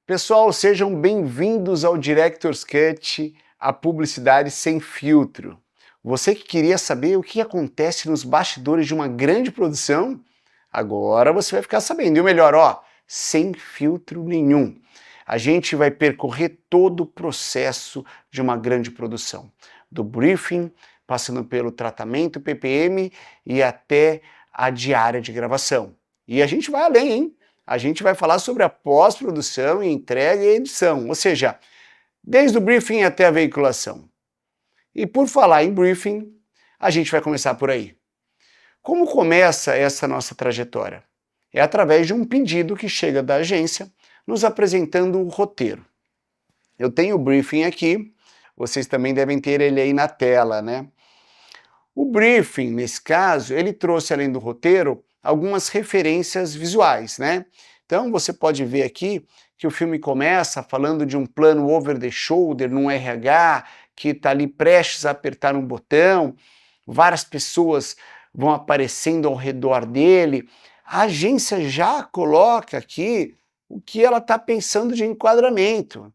Pessoal, sejam bem-vindos ao Director's Cut, a publicidade sem filtro. Você que queria saber o que acontece nos bastidores de uma grande produção, agora você vai ficar sabendo. E o melhor, sem filtro nenhum. A gente vai percorrer todo o processo de uma grande produção, do briefing, passando pelo tratamento PPM e até a diária de gravação. E a gente vai além, hein? A gente vai falar sobre a pós-produção, entrega e edição, ou seja, desde o briefing até a veiculação. E por falar em briefing, a gente vai começar por aí. Como começa essa nossa trajetória? É através de um pedido que chega da agência, nos apresentando o roteiro. Eu tenho o briefing aqui, vocês também devem ter ele aí na tela, né? O briefing, nesse caso, ele trouxe, além do roteiro, algumas referências visuais, né? Então você pode ver aqui que o filme começa falando de um plano over the shoulder num RH que está ali prestes a apertar um botão, várias pessoas vão aparecendo ao redor dele. A agência já coloca aqui o que ela está pensando de enquadramento.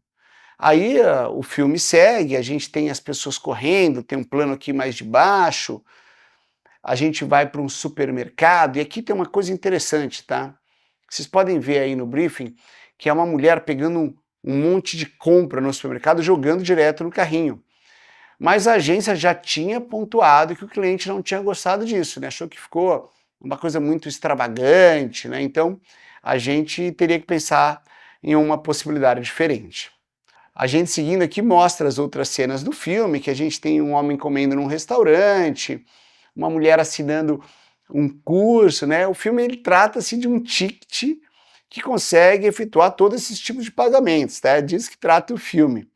Aí o filme segue, a gente tem as pessoas correndo, tem um plano aqui mais de baixo, a gente vai para um supermercado, e aqui tem uma coisa interessante, tá? Vocês podem ver aí no briefing que é uma mulher pegando um monte de compra no supermercado, jogando direto no carrinho. Mas a agência já tinha pontuado que o cliente não tinha gostado disso, né? Achou que ficou uma coisa muito extravagante, né? Então a gente teria que pensar em uma possibilidade diferente. A gente seguindo aqui mostra as outras cenas do filme, que a gente tem um homem comendo num restaurante, uma mulher assinando um curso, né? O filme ele trata-se de um ticket que consegue efetuar todos esses tipos de pagamentos, tá? É disso que trata o filme.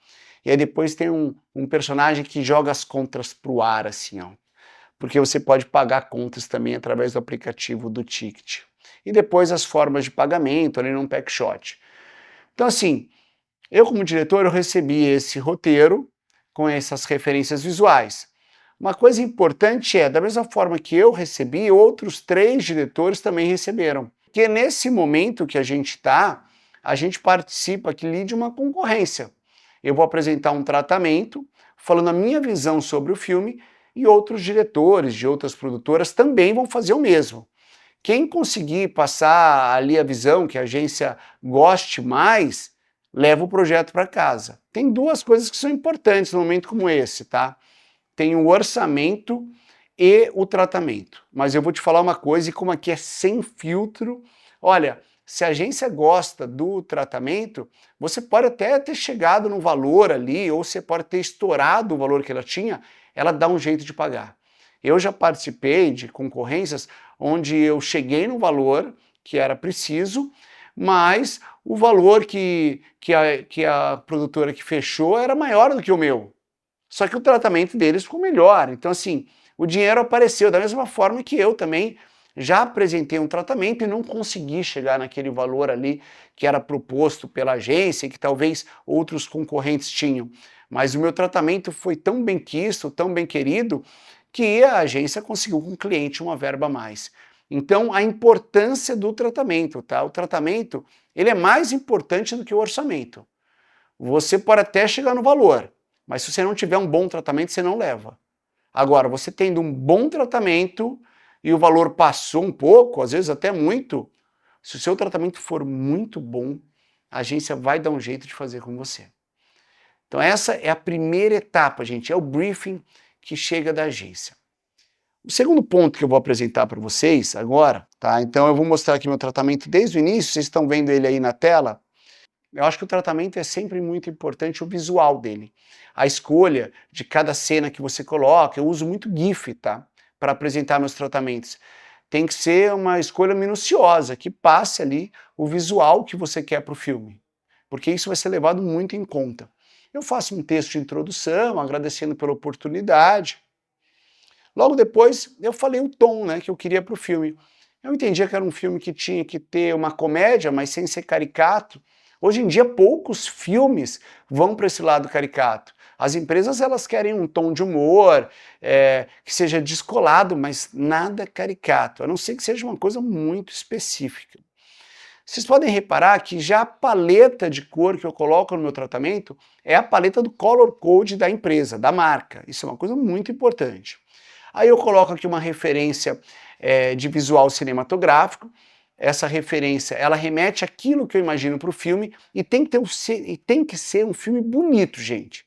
E aí depois tem um personagem que joga as contas pro ar, assim, ó. Porque você pode pagar contas também através do aplicativo do ticket. E depois as formas de pagamento ali num pack shot. Então assim, eu como diretor eu recebi esse roteiro com essas referências visuais. Uma coisa importante é, da mesma forma que eu recebi, outros 3 diretores também receberam. Porque nesse momento que a gente está, a gente participa aqui de uma concorrência. Eu vou apresentar um tratamento, falando a minha visão sobre o filme, e outros diretores de outras produtoras também vão fazer o mesmo. Quem conseguir passar ali a visão que a agência goste mais, leva o projeto para casa. Tem 2 coisas que são importantes num momento como esse, tá? Tem o orçamento e o tratamento. Mas eu vou te falar uma coisa, e como aqui é sem filtro, olha, se a agência gosta do tratamento, você pode até ter chegado no valor ali, ou você pode ter estourado o valor que ela tinha, ela dá um jeito de pagar. Eu já participei de concorrências onde eu cheguei no valor que era preciso, mas o valor que a produtora que fechou era maior do que o meu. Só que o tratamento deles ficou melhor. Então assim, o dinheiro apareceu da mesma forma que eu também já apresentei um tratamento e não consegui chegar naquele valor ali que era proposto pela agência e que talvez outros concorrentes tinham. Mas o meu tratamento foi tão bem quisto, tão bem querido, que a agência conseguiu com o cliente uma verba a mais. Então a importância do tratamento, tá? O tratamento, ele é mais importante do que o orçamento. Você pode até chegar no valor, mas se você não tiver um bom tratamento, você não leva. Agora, você tendo um bom tratamento e o valor passou um pouco, às vezes até muito, se o seu tratamento for muito bom, a agência vai dar um jeito de fazer com você. Então essa é a primeira etapa, gente, é o briefing que chega da agência. O segundo ponto que eu vou apresentar para vocês agora, tá? Então eu vou mostrar aqui meu tratamento desde o início, vocês estão vendo ele aí na tela. Eu acho que o tratamento é sempre muito importante, o visual dele. A escolha de cada cena que você coloca, eu uso muito GIF, tá? Para apresentar meus tratamentos. Tem que ser uma escolha minuciosa, que passe ali o visual que você quer para o filme. Porque isso vai ser levado muito em conta. Eu faço um texto de introdução, agradecendo pela oportunidade. Logo depois, eu falei o tom, né, que eu queria para o filme. Eu entendia que era um filme que tinha que ter uma comédia, mas sem ser caricato. Hoje em dia, poucos filmes vão para esse lado caricato. As empresas elas querem um tom de humor, que seja descolado, mas nada caricato, a não ser que seja uma coisa muito específica. Vocês podem reparar que já a paleta de cor que eu coloco no meu tratamento é a paleta do Color Code da empresa, da marca. Isso é uma coisa muito importante. Aí eu coloco aqui uma referência de visual cinematográfico. Essa referência, ela remete àquilo que eu imagino para o filme e tem que ser um filme bonito, gente.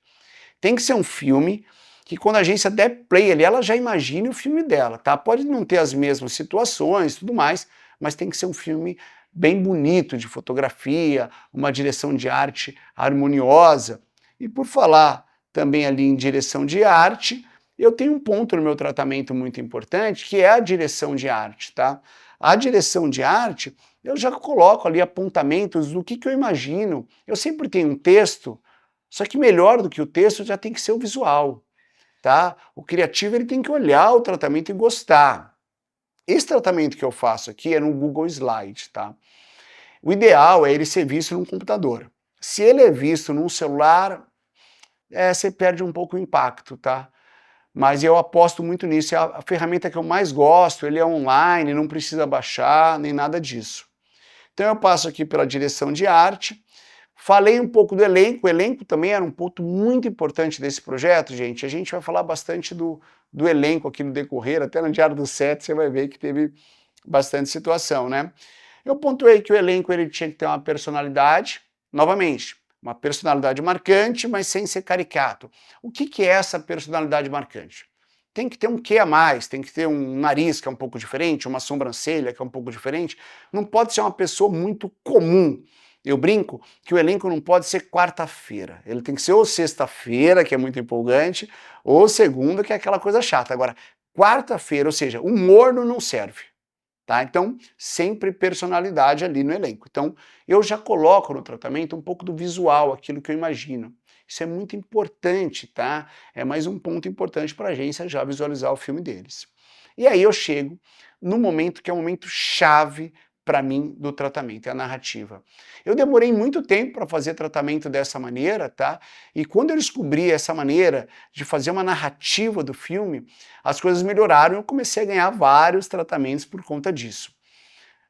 Tem que ser um filme que quando a agência der play ali, ela já imagine o filme dela, tá? Pode não ter as mesmas situações e tudo mais, mas tem que ser um filme bem bonito de fotografia, uma direção de arte harmoniosa. E por falar também ali em direção de arte, eu tenho um ponto no meu tratamento muito importante, que é a direção de arte, tá? A direção de arte, eu já coloco ali apontamentos do que eu imagino. Eu sempre tenho um texto, só que melhor do que o texto já tem que ser o visual, tá? O criativo ele tem que olhar o tratamento e gostar. Esse tratamento que eu faço aqui é no Google Slide, tá? O ideal é ele ser visto num computador. Se ele é visto num celular, você perde um pouco o impacto, tá? Mas eu aposto muito nisso, é a ferramenta que eu mais gosto, ele é online, não precisa baixar, nem nada disso. Então eu passo aqui pela direção de arte, falei um pouco do elenco, o elenco também era um ponto muito importante desse projeto, gente. A gente vai falar bastante do elenco aqui no decorrer, até no Diário do Set você vai ver que teve bastante situação, né? Eu pontuei que o elenco ele tinha que ter uma personalidade, novamente, uma personalidade marcante, mas sem ser caricato. O que é essa personalidade marcante? Tem que ter um quê a mais, tem que ter um nariz que é um pouco diferente, uma sobrancelha que é um pouco diferente. Não pode ser uma pessoa muito comum. Eu brinco que o elenco não pode ser quarta-feira. Ele tem que ser ou sexta-feira, que é muito empolgante, ou segunda, que é aquela coisa chata. Agora, quarta-feira, ou seja, o morno não serve. Tá? Então, sempre personalidade ali no elenco. Então, eu já coloco no tratamento um pouco do visual, aquilo que eu imagino. Isso é muito importante, tá? É mais um ponto importante para a agência já visualizar o filme deles. E aí eu chego no momento que é o momento chave para mim do tratamento, é a narrativa. Eu demorei muito tempo para fazer tratamento dessa maneira, tá? E quando eu descobri essa maneira de fazer uma narrativa do filme, as coisas melhoraram e eu comecei a ganhar vários tratamentos por conta disso.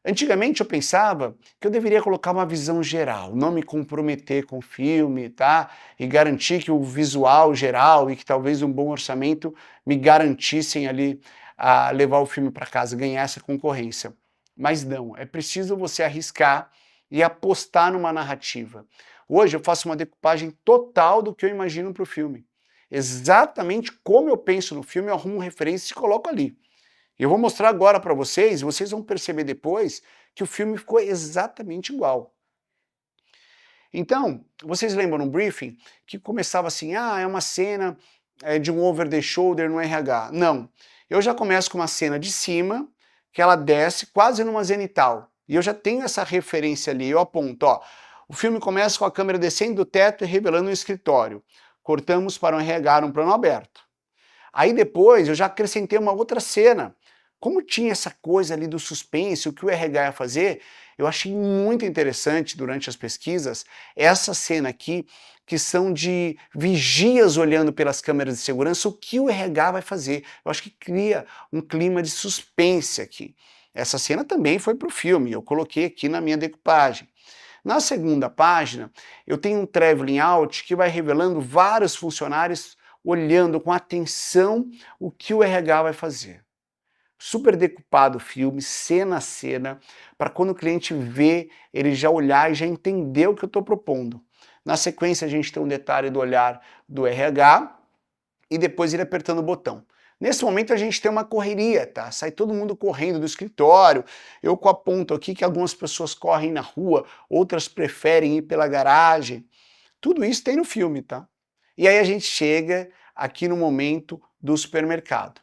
Antigamente eu pensava que eu deveria colocar uma visão geral, não me comprometer com o filme, tá? E garantir que o visual geral e que talvez um bom orçamento me garantissem ali a levar o filme para casa, ganhar essa concorrência. Mas não, é preciso você arriscar e apostar numa narrativa. Hoje eu faço uma decupagem total do que eu imagino para o filme. Exatamente como eu penso no filme, eu arrumo referências e coloco ali. Eu vou mostrar agora para vocês, e vocês vão perceber depois que o filme ficou exatamente igual. Então, vocês lembram no briefing que começava assim, é uma cena de um over the shoulder no RH. Não, eu já começo com uma cena de cima, que ela desce quase numa zenital. E eu já tenho essa referência ali, eu aponto, ó. O filme começa com a câmera descendo do teto e revelando um escritório. Cortamos para um RH, um plano aberto. Aí depois eu já acrescentei uma outra cena. Como tinha essa coisa ali do suspense, o que o RH ia fazer, eu achei muito interessante durante as pesquisas essa cena aqui, que são de vigias olhando pelas câmeras de segurança, o que o RH vai fazer. Eu acho que cria um clima de suspense aqui. Essa cena também foi para o filme, eu coloquei aqui na minha decupagem. Na segunda página, eu tenho um traveling out que vai revelando vários funcionários olhando com atenção o que o RH vai fazer. Super decupado o filme, cena a cena, para quando o cliente vê, ele já olhar e já entender o que eu estou propondo. Na sequência, a gente tem um detalhe do olhar do RH e depois ele apertando o botão. Nesse momento a gente tem uma correria, tá? Sai todo mundo correndo do escritório, eu aponto aqui que algumas pessoas correm na rua, outras preferem ir pela garagem. Tudo isso tem no filme, tá? E aí a gente chega aqui no momento do supermercado.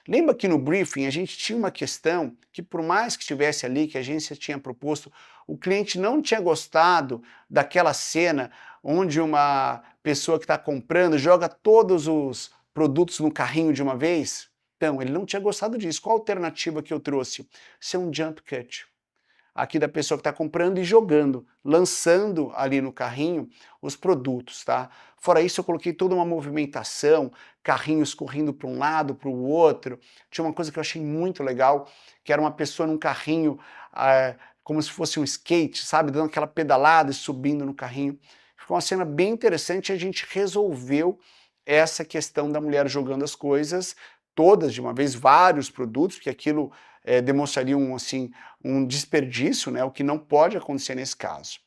Lembra que no briefing a gente tinha uma questão que por mais que estivesse ali, que a agência tinha proposto, o cliente não tinha gostado daquela cena onde uma pessoa que está comprando joga todos os produtos no carrinho de uma vez? Então, ele não tinha gostado disso. Qual a alternativa que eu trouxe? Ser um jump cut. Aqui da pessoa que está comprando e jogando, lançando ali no carrinho os produtos, tá? Fora isso, eu coloquei toda uma movimentação, carrinhos correndo para um lado, para o outro. Tinha uma coisa que eu achei muito legal, que era uma pessoa num carrinho como se fosse um skate, sabe, dando aquela pedalada e subindo no carrinho. Ficou uma cena bem interessante e a gente resolveu essa questão da mulher jogando as coisas todas de uma vez, vários produtos, porque aquilo demonstraria um desperdício, né, o que não pode acontecer nesse caso.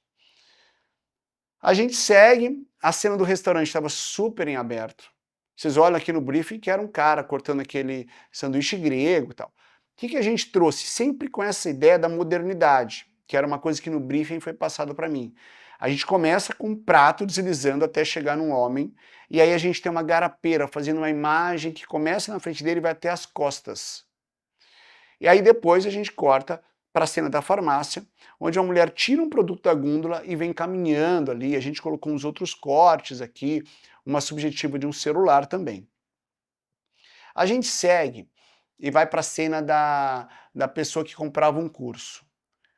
A gente segue, a cena do restaurante estava super em aberto. Vocês olham aqui no briefing que era um cara cortando aquele sanduíche grego e tal. O que a gente trouxe? Sempre com essa ideia da modernidade, que era uma coisa que no briefing foi passado para mim. A gente começa com um prato deslizando até chegar num homem, e aí a gente tem uma garapeira fazendo uma imagem que começa na frente dele e vai até as costas. E aí depois a gente corta para a cena da farmácia, onde a mulher tira um produto da gôndola e vem caminhando ali. A gente colocou uns outros cortes aqui, uma subjetiva de um celular também. A gente segue e vai para a cena da pessoa que comprava um curso.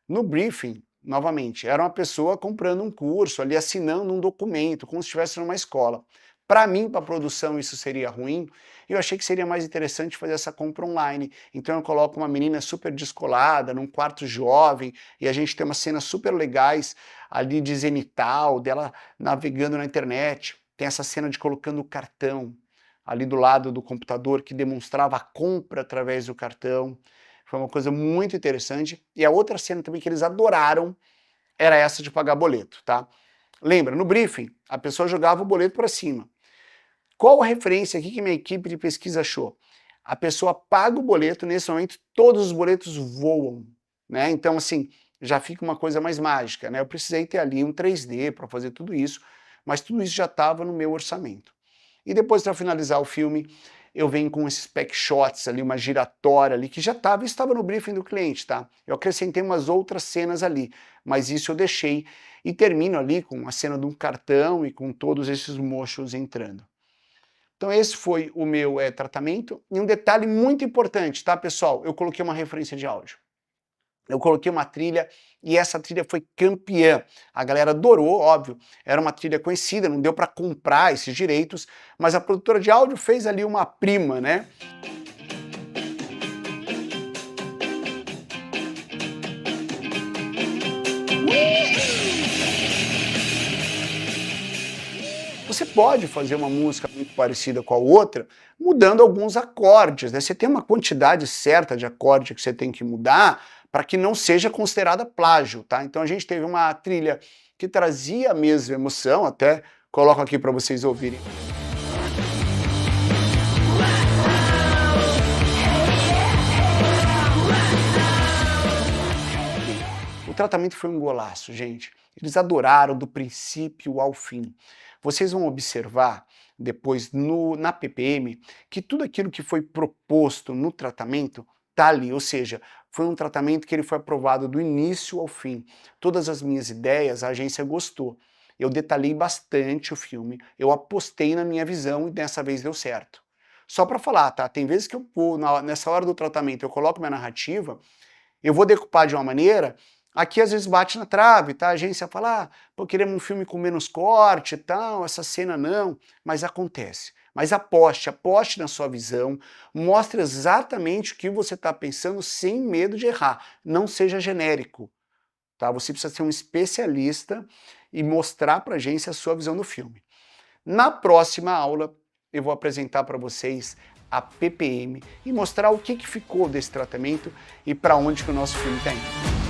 No briefing, novamente, era uma pessoa comprando um curso, ali assinando um documento, como se estivesse numa escola. Para mim, para a produção, isso seria ruim. Eu achei que seria mais interessante fazer essa compra online. Então eu coloco uma menina super descolada, num quarto jovem, e a gente tem umas cenas super legais ali de zenital, dela navegando na internet. Tem essa cena de colocando o cartão ali do lado do computador, que demonstrava a compra através do cartão. Foi uma coisa muito interessante. E a outra cena também que eles adoraram era essa de pagar boleto, tá? Lembra, no briefing, a pessoa jogava o boleto para cima. Qual a referência aqui que minha equipe de pesquisa achou? A pessoa paga o boleto, nesse momento todos os boletos voam, né? Então assim, já fica uma coisa mais mágica, né? Eu precisei ter ali um 3D para fazer tudo isso, mas tudo isso já estava no meu orçamento. E depois, para finalizar o filme, eu venho com esses pack shots ali, uma giratória ali, que já estava no briefing do cliente, tá? Eu acrescentei umas outras cenas ali, mas isso eu deixei e termino ali com a cena de um cartão e com todos esses mochos entrando. Então esse foi o meu tratamento. E um detalhe muito importante, tá, pessoal? Eu coloquei uma referência de áudio. Eu coloquei uma trilha e essa trilha foi campeã. A galera adorou, óbvio. Era uma trilha conhecida, não deu para comprar esses direitos, mas a produtora de áudio fez ali uma prima, né? Você pode fazer uma música muito parecida com a outra, mudando alguns acordes, né? Você tem uma quantidade certa de acordes que você tem que mudar para que não seja considerada plágio, tá? Então a gente teve uma trilha que trazia a mesma emoção, até coloco aqui para vocês ouvirem. O tratamento foi um golaço, gente. Eles adoraram do princípio ao fim. Vocês vão observar depois na PPM que tudo aquilo que foi proposto no tratamento está ali, ou seja, foi um tratamento que ele foi aprovado do início ao fim. Todas as minhas ideias a agência gostou. Eu detalhei bastante o filme, eu apostei na minha visão e dessa vez deu certo. Só para falar, tá? Tem vezes que nessa hora do tratamento eu coloco minha narrativa, eu vou decupar de uma maneira. Aqui às vezes bate na trave, tá? A agência fala, pô, queremos um filme com menos corte e tal, essa cena não, mas acontece. Mas aposte na sua visão, mostre exatamente o que você está pensando sem medo de errar, não seja genérico, tá? Você precisa ser um especialista e mostrar para a agência a sua visão do filme. Na próxima aula eu vou apresentar para vocês a PPM e mostrar o que ficou desse tratamento e para onde que o nosso filme está indo.